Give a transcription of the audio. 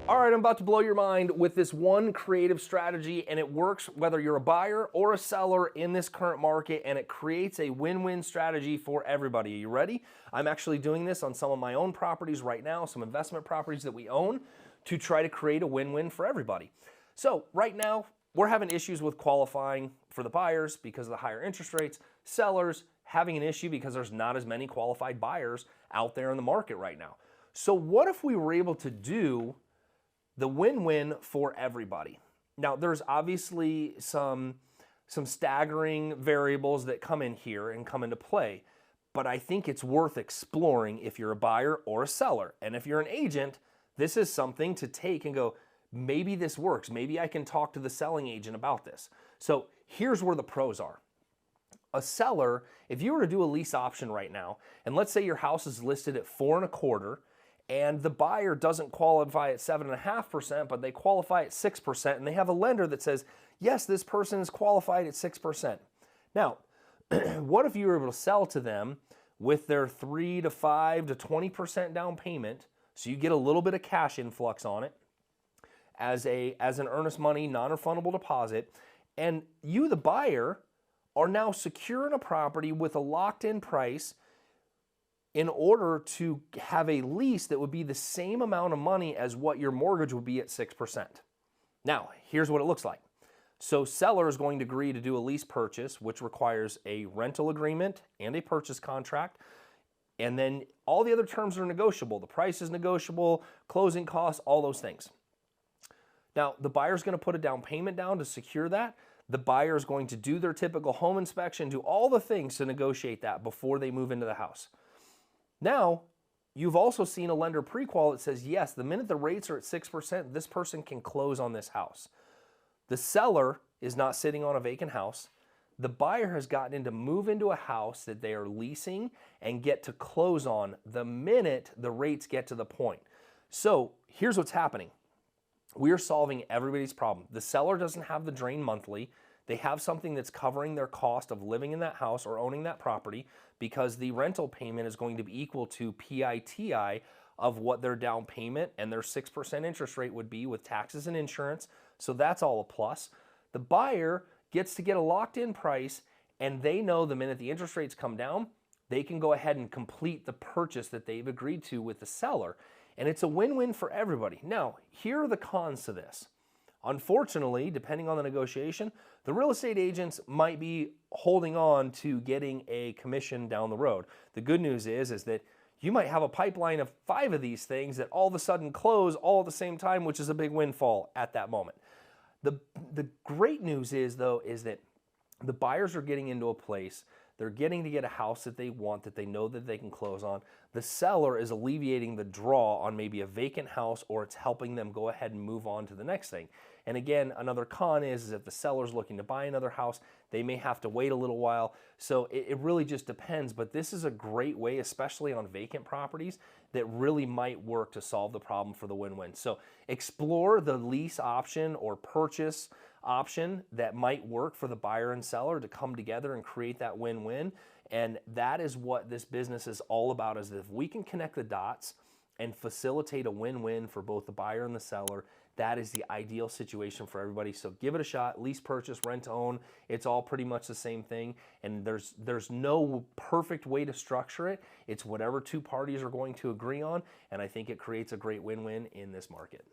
All right, I'm about to blow your mind with this one creative strategy, and it works whether you're a buyer or a seller in this current market, and it creates a win-win strategy for everybody. Are you ready? I'm actually doing this on some of my own properties right now, some investment properties that we own, to try to create a win-win for everybody. So right now, we're having issues with qualifying for the buyers because of the higher interest rates. Sellers having an issue because there's not as many qualified buyers out there in the market right now. So what if we were able to do the win-win for everybody? Now, there's obviously some staggering variables that come in here and come into play, but I think it's worth exploring if you're a buyer or a seller. And if you're an agent, this is something to take and go, maybe this works. Maybe I can talk to the selling agent about this. So here's where the pros are. A seller, if you were to do a lease option right now, and let's say your house is listed at 4.25%, and the buyer doesn't qualify at 7.5%, but they qualify at 6%, and they have a lender that says, yes, this person is qualified at 6%. Now, what if you were able to sell to them with their 3 to 5 to 20% down payment, so you get a little bit of cash influx on it as an earnest money, non-refundable deposit, and you, the buyer, are now secure in a property with a locked-in price in order to have a lease that would be the same amount of money as what your mortgage would be at 6%. Now, here's what it looks like. So seller is going to agree to do a lease purchase, which requires a rental agreement and a purchase contract. And then all the other terms are negotiable. The price is negotiable, closing costs, all those things. Now, the buyer is going to put a down payment down to secure that. The buyer is going to do their typical home inspection, do all the things to negotiate that before they move into the house. Now, you've also seen a lender pre-qual that says, yes, the minute the rates are at 6%, this person can close on this house. The seller is not sitting on a vacant house. The buyer has gotten to move into a house that they are leasing and get to close on the minute the rates get to the point. So here's what's happening. We are solving everybody's problem. The seller doesn't have the drain monthly. They have something that's covering their cost of living in that house or owning that property, because the rental payment is going to be equal to PITI of what their down payment and their 6% interest rate would be with taxes and insurance. So that's all a plus. The buyer gets to get a locked-in price, and they know the minute the interest rates come down, they can go ahead and complete the purchase that they've agreed to with the seller. And it's a win-win for everybody. Now, here are the cons to this. Unfortunately, depending on the negotiation, the real estate agents might be holding on to getting a commission down the road. The good news is that you might have a pipeline of 5 of these things that all of a sudden close all at the same time, which is a big windfall at that moment. The great news is, though, is that the buyers are getting into a place, they're getting to get a house that they want, that they know that they can close on. The seller is alleviating the draw on maybe a vacant house, or it's helping them go ahead and move on to the next thing. And again, another con is if the seller's looking to buy another house, they may have to wait a little while. So it really just depends, but this is a great way, especially on vacant properties, that really might work to solve the problem for the win-win. So explore the lease option or purchase option that might work for the buyer and seller to come together and create that win-win. And that is what this business is all about, is that if we can connect the dots and facilitate a win-win for both the buyer and the seller, that is the ideal situation for everybody. So give it a shot. Lease, purchase, rent, own. It's all pretty much the same thing. And there's no perfect way to structure it. It's whatever two parties are going to agree on. And I think it creates a great win-win in this market.